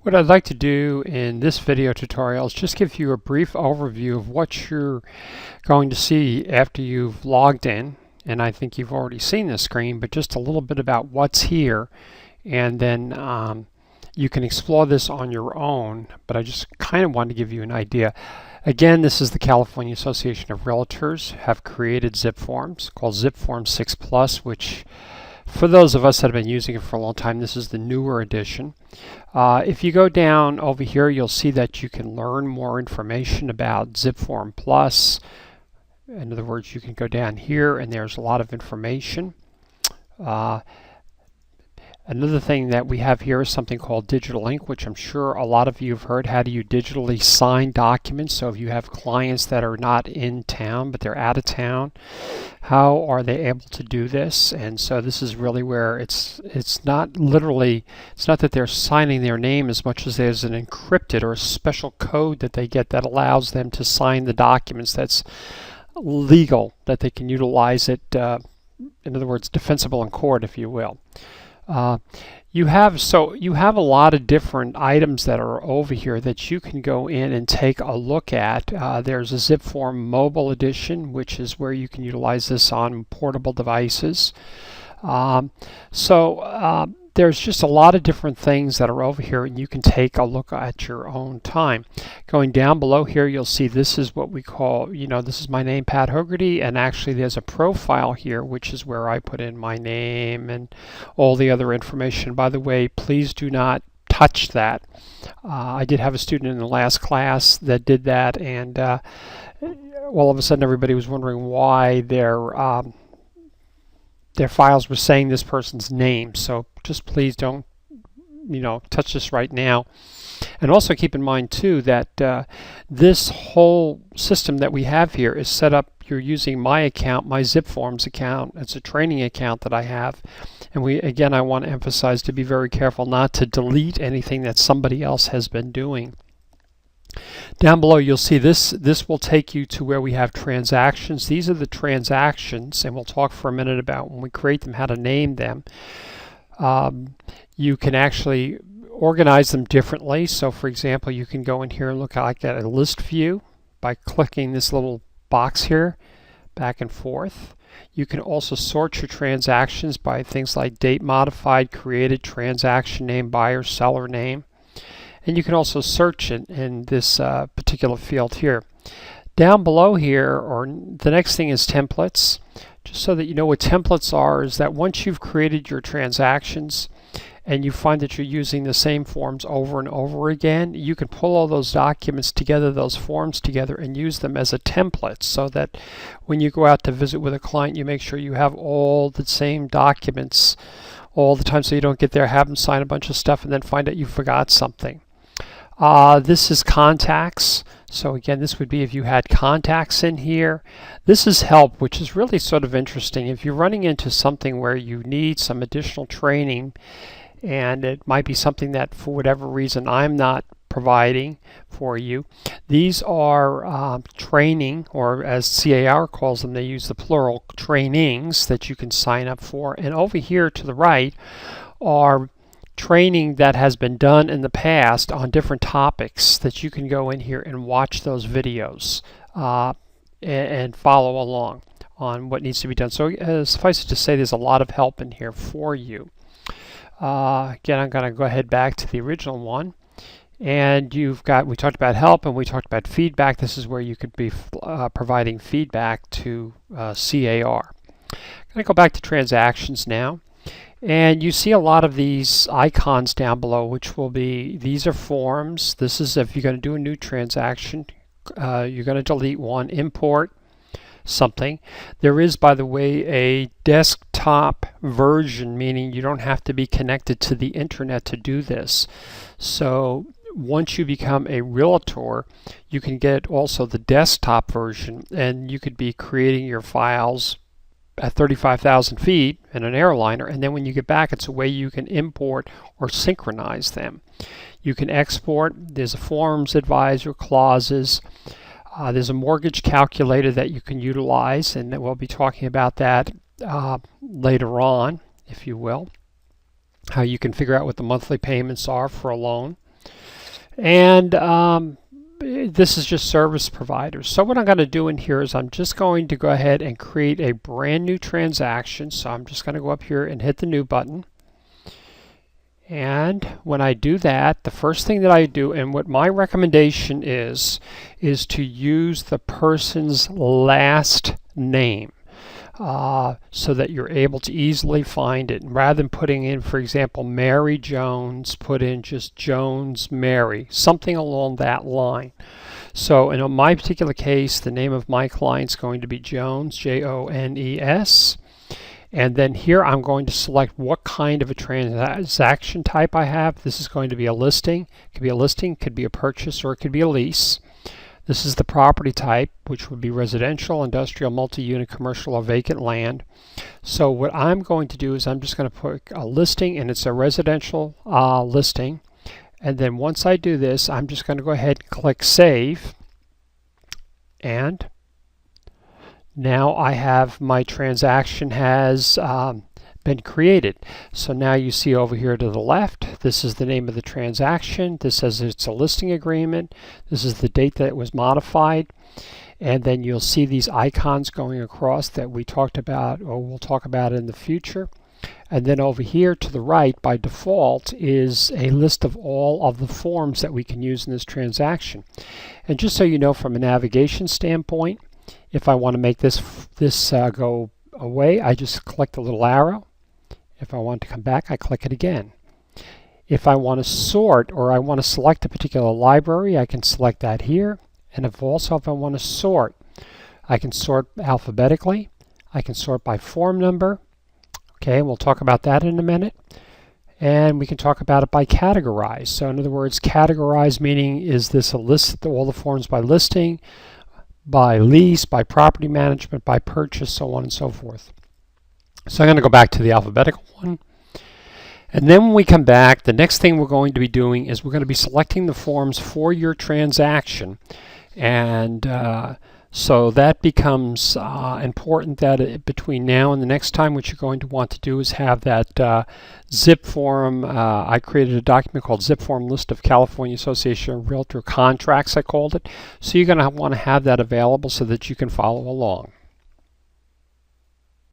What I'd like to do in this video tutorial is just give you a brief overview of what you're going to see after you've logged in. And I think you've already seen the screen, but just a little bit about what's here. And then you can explore this on your own, but I just kind of wanted to give you an idea. Again, this is the California Association of Realtors have created zip forms called Zip Form 6 Plus, which for those of us that have been using it for a long time, this is the newer edition. If you go down over here, you'll see that you can learn more information about Zip Form Plus. In other words, you can go down here and there's a lot of information. Another thing that we have here is something called Digital Ink, which I'm sure a lot of you have heard. How do you digitally sign documents? So if you have clients that are not in town, but they're out of town, how are they able to do this? And so this is really where it's not literally, it's not that they're signing their name as much as there's an encrypted or a special code that they get that allows them to sign the documents that's legal, that they can utilize it, in other words, defensible in court, if you will. You have a lot of different items that are over here that you can go in and take a look at. There's a Zip Form Mobile Edition, which is where you can utilize this on portable devices. There's just a lot of different things that are over here, and you can take a look at your own time. Going down below here, you'll see this is what we call, this is my name, Pat Hogarty, and actually there's a profile here, which is where I put in my name and all the other information. By the way, please do not touch that. I did have a student in the last class that did that, and all of a sudden everybody was wondering why their files were saying this person's name. So just please don't touch this right now. And also keep in mind too that this whole system that we have here is set up, you're using my account, my Zip Forms account. It's a training account that I have, and I want to emphasize to be very careful not to delete anything that somebody else has been doing. Down below you'll see this will take you to where we have transactions. These are the transactions, and we'll talk for a minute about when we create them, how to name them. You can actually organize them differently. So for example, you can go in here and look at a list view by clicking this little box here back and forth. You can also sort your transactions by things like date modified, created, transaction name, buyer, seller name. And you can also search it in this particular field here. Down below here, or the next thing is templates. Just so that you know what templates are, is that once you've created your transactions and you find that you're using the same forms over and over again, you can pull all those documents together, those forms together, and use them as a template, so that when you go out to visit with a client, you make sure you have all the same documents all the time, so you don't get there, have them sign a bunch of stuff, and then find out you forgot something. This is contacts. So again, this would be if you had contacts in here. This is help, which is really sort of interesting. If you're running into something where you need some additional training, and it might be something that for whatever reason I'm not providing for you, these are training, or as CAR calls them, they use the plural, trainings that you can sign up for. And over here to the right are training that has been done in the past on different topics that you can go in here and watch those videos and follow along on what needs to be done. So suffice it to say, there's a lot of help in here for you. Again, I'm going to go ahead back to the original one, and we talked about help and we talked about feedback. This is where you could be providing feedback to CAR. I'm going to go back to transactions now. And you see a lot of these icons down below, which will be, these are forms. This is if you're going to do a new transaction, you're going to delete one, import something. There is, by the way, a desktop version, meaning you don't have to be connected to the internet to do this. So once you become a realtor, you can get also the desktop version, and you could be creating your files at 35,000 feet in an airliner, and then when you get back, it's a way you can import or synchronize them. You can export. There's a forms advisor, clauses. There's a mortgage calculator that you can utilize, and we'll be talking about that later on, if you will, how you can figure out what the monthly payments are for a loan. And this is just service providers. So what I'm going to do in here is I'm just going to go ahead and create a brand new transaction. So I'm just going to go up here and hit the new button. And when I do that, the first thing that I do, and what my recommendation is to use the person's last name. So that you're able to easily find it. And rather than putting in, for example, Mary Jones, put in just Jones Mary, something along that line. So in my particular case, the name of my client is going to be Jones, Jones. And then here I'm going to select what kind of a transaction type I have. This is going to be a listing. It could be a listing, could be a purchase, or it could be a lease. This is the property type, which would be residential, industrial, multi-unit, commercial, or vacant land. So what I'm going to do is I'm just going to put a listing, and it's a residential listing. And then once I do this, I'm just going to go ahead and click Save. And now I have my transaction has been created. So now you see over here to the left, this is the name of the transaction. This says it's a listing agreement. This is the date that it was modified. And then you'll see these icons going across that we talked about, or we'll talk about in the future. And then over here to the right, by default, is a list of all of the forms that we can use in this transaction. And just so you know, from a navigation standpoint, if I want to make this go away, I just click the little arrow. If I want to come back, I click it again. If I want to sort, or I want to select a particular library, I can select that here. And if I want to sort, I can sort alphabetically. I can sort by form number. Okay, we'll talk about that in a minute. And we can talk about it by categorize. So in other words, categorize meaning, is this a list, all the forms by listing, by lease, by property management, by purchase, so on and so forth. So I'm going to go back to the alphabetical one. And then when we come back, the next thing we're going to be doing is we're going to be selecting the forms for your transaction. And so that becomes important that between now and the next time, what you're going to want to do is have that zip form. I created a document called Zip Form List of California Association of Realtor Contracts, I called it. So you're going to want to have that available so that you can follow along.